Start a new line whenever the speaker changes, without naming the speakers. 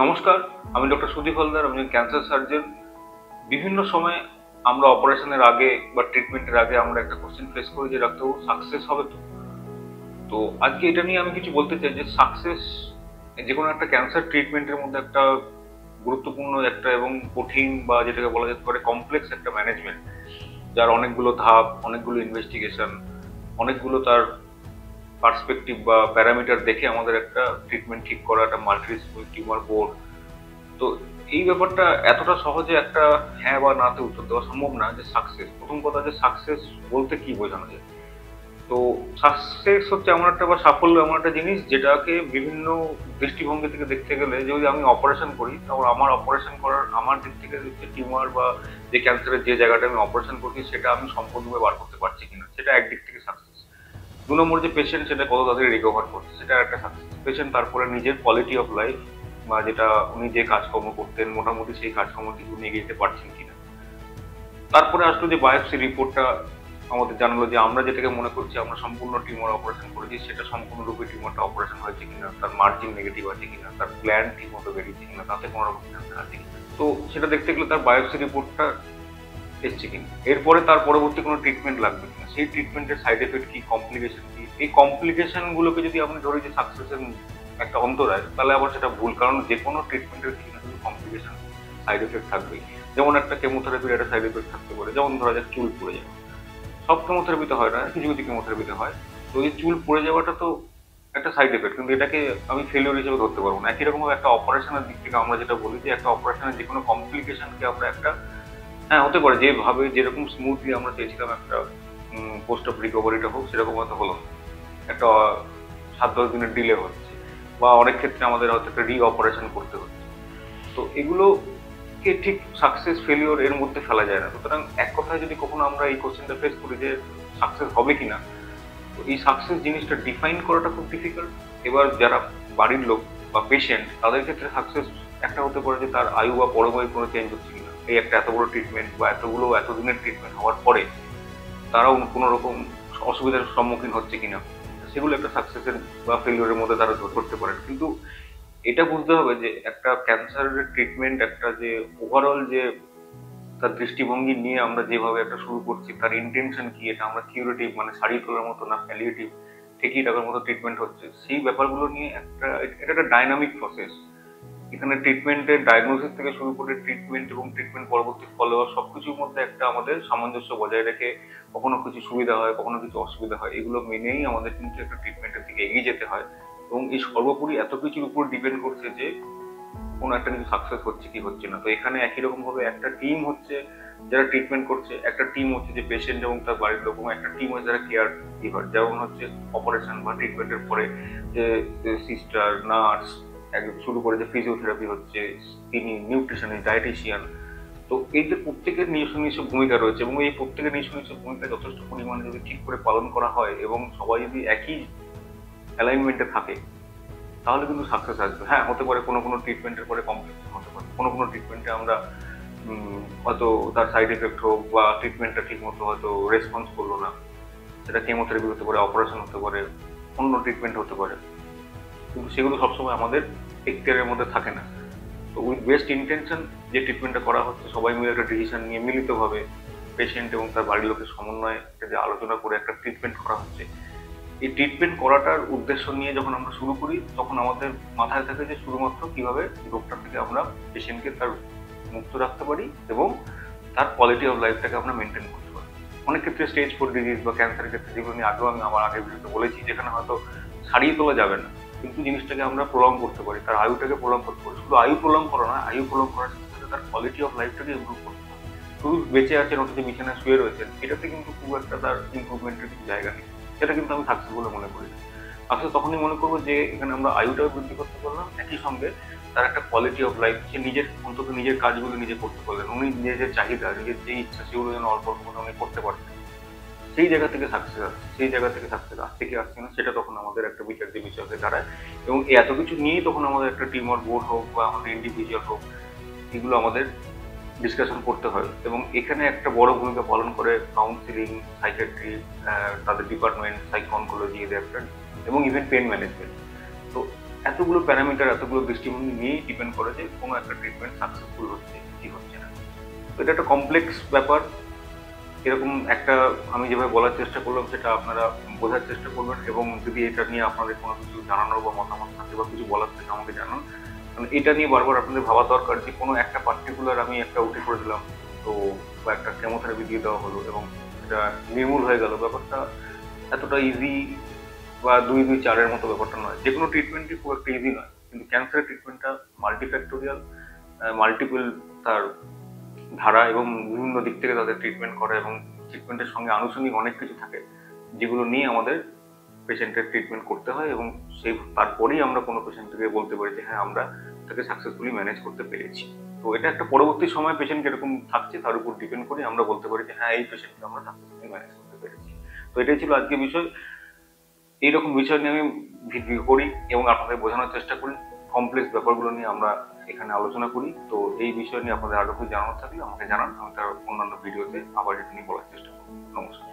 নমস্কার, আমি ডক্টর সুদীপ হালদার, আমি ক্যান্সার সার্জন। বিভিন্ন সময় আমরা অপারেশনের আগে বা ট্রিটমেন্টের আগে আমরা একটা কোশ্চেন ফেস করি যে ডাক্তারবাবু সাকসেস হবে তো? তো আজকে এটা নিয়ে আমি কিছু বলতে চাই যে সাকসেস যে কোনো একটা ক্যান্সার ট্রিটমেন্টের মধ্যে একটা গুরুত্বপূর্ণ একটা এবং কঠিন বা যেটাকে বলা যেতে পারে কমপ্লেক্স একটা ম্যানেজমেন্ট, যার অনেকগুলো ধাপ, অনেকগুলো ইনভেস্টিগেশন, অনেকগুলো তার পার্সপেক্টিভ বা প্যারামিটার দেখে আমাদের একটা ট্রিটমেন্ট ঠিক করা, একটা মাল্টি টিউমার বোর্ড। তো এই ব্যাপারটা এতটা সহজে একটা হ্যাঁ বা নাতে উত্তর দেওয়া সম্ভব না যে সাকসেস। প্রথম কথা, যে সাকসেস বলতে কি বোঝানো যায়? তো সাকসেস হচ্ছে এমন একটা বা সাফল্য এমন একটা জিনিস যেটাকে বিভিন্ন দৃষ্টিভঙ্গি থেকে দেখতে গেলে, যদি আমি অপারেশন করি তাহলে আমার অপারেশন করার আমার দিক থেকে হচ্ছে টিউমার বা যে ক্যান্সারের যে জায়গাটা আমি অপারেশন করছি সেটা আমি সম্পূর্ণভাবে বার করতে পারছি কিনা, সেটা একদিক থেকে সাকসেস। ২ নম্বর, যে পেশেন্ট সেটা কত তাড়াতাড়ি রিকভার করছে, সেটা একটা সাকসেস। পেশেন্ট তারপরে নিজের কোয়ালিটি অফ লাইফ বা যেটা উনি যে কাজকর্ম করতেন মোটামুটি সেই কাজকর্মটিকে উনি এগিয়ে যেতে পারছেন কিনা। তারপরে আসলো যে বায়োপসি রিপোর্টটা আমাদের জানালো যে আমরা যেটাকে মনে করছি আমরা সম্পূর্ণ টিউমার অপারেশন করেছি, সেটা সম্পূর্ণরূপে টিউমারটা অপারেশন হয়েছে কিনা, তার মার্জিন নেগেটিভ আছে কিনা, তার গ্ল্যান্ড ঠিক মতো বেরিয়েছে কিনা, তাতে কোনো রকম ক্যান্সার আছে কিনা। তো সেটা দেখতে গেলে তার বায়োপসি রিপোর্টটা এসছে কিনা, এরপরে তার পরবর্তী কোনো ট্রিটমেন্ট লাগবে কিনা, সেই ট্রিটমেন্টের সাইড এফেক্ট কি, কমপ্লিকেশন কি, এই কমপ্লিকেশন গুলোকে যদি আপনি ধরি যে সাকসেসের একটা অন্তরায়, তাহলে আবার সেটা ভুল। কারণ যে কোনো ট্রিটমেন্টের কিছু না কিছু কমপ্লিকেশন, সাইড এফেক্ট থাকবেই। যেমন একটা কেমোথেরাপির একটা সাইড এফেক্ট থাকতে পারে, যেমন ধরা যাক চুল পড়ে যাওয়া। সব কেমোথেরাপিতে হয় না, কিছু কিছু কেমোথেরাপিতে হয়। তো এই চুল পড়ে যাওয়াটা তো একটা সাইড এফেক্ট, কিন্তু এটাকে আমি ফেলিওর হিসেবে ধরতে পারবো না। একই রকম ভাবে একটা অপারেশনের দিক থেকে আমরা যেটা বলি যে একটা অপারেশনের যে কোনো কমপ্লিকেশনকে আমরা একটা, হ্যাঁ হতে পারে যেভাবে যেরকম স্মুথলি আমরা চেয়েছিলাম একটা পোস্ট অফ রিকভারিটা হোক, সেরকম হয়তো হলো না। একটা ৭-১০ দিনের ডিলে হচ্ছে, বা অনেক ক্ষেত্রে আমাদের হয়তো একটা রি অপারেশন করতে হচ্ছে। তো এগুলোকে ঠিক সাকসেস ফেলিওর এর মধ্যে ফেলা যায় না। সুতরাং এক কথায় যদি কখনো আমরা এই কোশ্চেনটা ফেস করি যে সাকসেস হবে কিনা, তো এই সাকসেস জিনিসটা ডিফাইন করাটা খুব ডিফিকাল্ট। এবার যারা বাড়ির লোক বা পেশেন্ট, তাদের ক্ষেত্রে সাকসেস একটা হতে পারে যে তার আয়ু বা পরমায়ু কোনো চেঞ্জ হচ্ছে কিনা, এই একটা এত বড় ট্রিটমেন্ট বা এতদিনের ট্রিটমেন্ট হওয়ার পরে তারাও কোনো রকম অসুবিধার সম্মুখীন হচ্ছে কিনা, সেগুলো একটা সাকসেসের বা ফেলিওরের মধ্যে তারা ধরতে পারেন। কিন্তু এটা বুঝতে হবে যে একটা ক্যান্সারের ট্রিটমেন্ট, একটা যে ওভারঅল যে তার দৃষ্টিভঙ্গি নিয়ে আমরা যেভাবে একটা শুরু করছি, তার ইন্টেনশন কি, এটা আমরা কিউরেটিভ মানে সারিয়ে তোলার মতো না প্যালিয়েটিভ ঠিকই রাখার মতো ট্রিটমেন্ট হচ্ছে, সেই ব্যাপারগুলো নিয়ে একটা, এটা একটা ডাইনামিক প্রসেস। এখানে ট্রিটমেন্টের ডায়াগনোসিস থেকে শুরু করে ট্রিটমেন্ট এবং ট্রিটমেন্ট পরবর্তী ফলো আপ সবকিছুর মধ্যে একটা আমাদের সামঞ্জস্য বজায় রেখে কখনো কিছু সুবিধা হয়, কখনো কিছু অসুবিধা হয়, এগুলো মেনেই আমাদের কিন্তু একটা ট্রিটমেন্টের দিকে এগিয়ে যেতে হয়। এবং এই সর্বোপরি এত কিছুর উপর ডিপেন্ড করছে যে কোনো একটা কিছু সাকসেস হচ্ছে কি হচ্ছে না। তো এখানে একই রকম ভাবে একটা টিম হচ্ছে যারা ট্রিটমেন্ট করছে, একটা টিম হচ্ছে যে পেশেন্ট এবং তার বাড়ির লোক, এবং একটা টিম হচ্ছে যারা কেয়ার গিভার, যেমন হচ্ছে অপারেশন বা ট্রিটমেন্টের পরে যে সিস্টার, নার্স, একদম শুরু করে যে ফিজিওথেরাপি হচ্ছে, তিনি নিউট্রিশনিস্ট, ডায়েটিশিয়ান। তো এদের প্রত্যেকের নিজস্ব নিজস্ব ভূমিকা রয়েছে, এবং এই প্রত্যেকের নিজস্ব নিজস্ব ভূমিকা যথেষ্ট পরিমাণে যদি ঠিক করে পালন করা হয় এবং সবাই যদি একই অ্যালাইনমেন্টে থাকে, তাহলে কিন্তু সাকসেস আসবে। হ্যাঁ, হতে পারে কোনো কোনো ট্রিটমেন্টের পরে কমপ্লিকেশন হতে পারে, কোনো কোনো ট্রিটমেন্টে আমরা হয়তো তার সাইড এফেক্ট হোক বা ট্রিটমেন্টটা ঠিক মতো হয়তো রেসপন্স করলো না, সেটা কেমোথেরাপি হতে পারে, অপারেশন হতে পারে, অন্য ট্রিটমেন্ট হতে পারে, কিন্তু সেগুলো সবসময় আমাদের টেকের মধ্যে থাকে না। তো উইথ বেস্ট ইন্টেনশন যে ট্রিটমেন্টটা করা হচ্ছে, সবাই মিলে একটা ডিসিশন নিয়ে মিলিতভাবে পেশেন্ট এবং তার বাড়ির লোকের সমন্বয়ে যে আলোচনা করে একটা ট্রিটমেন্ট করা হচ্ছে, এই ট্রিটমেন্ট করাটার উদ্দেশ্য নিয়ে যখন আমরা শুরু করি, তখন আমাদের মাথায় থাকে যে শুধুমাত্র কিভাবে রোগটা থেকে আমরা পেশেন্টকে তার মুক্ত রাখতে পারি এবং তার কোয়ালিটি অফ লাইফটাকে আমরা মেনটেন করতে পারি। অনেক ক্ষেত্রে স্টেজ 4 ডিজিজ বা ক্যান্সারের ক্ষেত্রে, যেগুলো নিয়ে আগেও আমি আমার আগের ভিডিওতে বলেছি, যেখানে হয়তো সারিয়ে তোলা যাবে না, কিন্তু জিনিসটাকে আমরা প্রলং করতে পারি, তার আয়ুটাকে প্রলং করতে পারি। শুধু আয়ু প্রলং করা না, আয়ু প্রলং করার সাথে সাথে তার কোয়ালিটি অফ লাইফটাকে ইমপ্রুভ করতে পারি। শুধু বেঁচে আছেন অথচ বিছানায় শুয়ে রয়েছেন, এটাতে কিন্তু খুব একটা তার ইমপ্রুভমেন্টের কিছু জায়গা নেই। সেটা কিন্তু আমি সাকসেস বলে মনে করি। আসলে তখনই মনে করবো যে এখানে আমরা আয়ুটাও বৃদ্ধি করতে পারলাম, একই সঙ্গে তার একটা কোয়ালিটি অফ লাইফ, সে নিজের অন্তত নিজের কাজগুলো নিজে করতে পারলেন, উনি নিজের চাহিদা, নিজের যে ইচ্ছা, সেগুলো যেন অল্প অল্প করে উনি করতে পারছেন। সেই জায়গা থেকে সাকসেস আসছে, সেই জায়গা থেকে সাকসেস আসছে কি আসছে না, সেটা তখন আমাদের একটা বিচার্য বিষয় হয়ে দাঁড়ায়। এবং এই এত কিছু নিয়েই তখন আমাদের একটা টিম ওয়ার্ক বোর্ড হোক বা আমাদের ইন্ডিভিজুয়াল হোক, এগুলো আমাদের ডিসকাশন করতে হয়। এবং এখানে একটা বড় ভূমিকা পালন করে কাউন্সিলিং, সাইকিয়াট্রি, তাদের ডিপার্টমেন্ট, সাইকো অনকোলজি, এদের একটা, এবং ইভেন পেন ম্যানেজমেন্ট। তো এতগুলো প্যারামিটার, এতগুলো দৃষ্টিভঙ্গি নিয়েই ডিপেন্ড করে যে কোনো একটা ট্রিটমেন্ট সাকসেসফুল হচ্ছে কি হচ্ছে না। তো এটা একটা কমপ্লেক্স ব্যাপার। এরকম একটা আমি যেভাবে বলার চেষ্টা করলাম সেটা আপনারা বোঝার চেষ্টা করবেন, এবং যদি এটা নিয়ে আপনাদের কোনো কিছু জানানোর বা মতামত থাকে বা কিছু বলার থাকে আমাকে জানান। কারণ এটা নিয়ে বারবার আপনাদের ভাবা দরকার যে কোনো একটা পার্টিকুলার আমি একটা উঠে করে দিলাম, তো বা একটা কেমোথেরাপি দিয়ে দেওয়া হলো এবং এটা নির্মূল হয়ে গেল, ব্যাপারটা এতটা ইজি বা 2-2-4-এর মতো ব্যাপারটা নয়। যে কোনো ট্রিটমেন্টই খুব একটা ইজি নয়, কিন্তু ক্যান্সারের ট্রিটমেন্টটা মাল্টিফ্যাক্টোরিয়াল, মাল্টিপল তার ধারা এবং বিভিন্ন দিক থেকে তাদের ট্রিটমেন্ট করা, এবং ট্রিটমেন্টের সঙ্গে আনুষঙ্গিক অনেক কিছু থাকে যেগুলো নিয়ে আমাদের পেশেন্টের ট্রিটমেন্ট করতে হয়, এবং সেই তারপরেই আমরা কোনো পেশেন্টকে বলতে পারি যে হ্যাঁ আমরা তাকে সাকসেসফুলি ম্যানেজ করতে পেরেছি। তো এটা একটা পরবর্তী সময় পেশেন্ট কিরকম থাকছে তার উপর ডিপেন্ড করে আমরা বলতে পারি যে হ্যাঁ এই পেশেন্টকে আমরা সাকসেসফুলি ম্যানেজ করতে পেরেছি। তো এটাই ছিল আজকের বিষয়। এইরকম বিষয় নিয়ে আমি ভিডিও করি এবং আপনাদের বোঝানোর চেষ্টা করি, কমপ্লেক্স ব্যাপারগুলো নিয়ে আমরা এখানে আলোচনা করি। তো এই বিষয় নিয়ে আপনাদের আরো কিছু জানানোর থাকলে আমাকে জানান, আমি তার অন্যান্য ভিডিওতে আবার এটা নিয়ে বলার চেষ্টা করব। নমস্কার।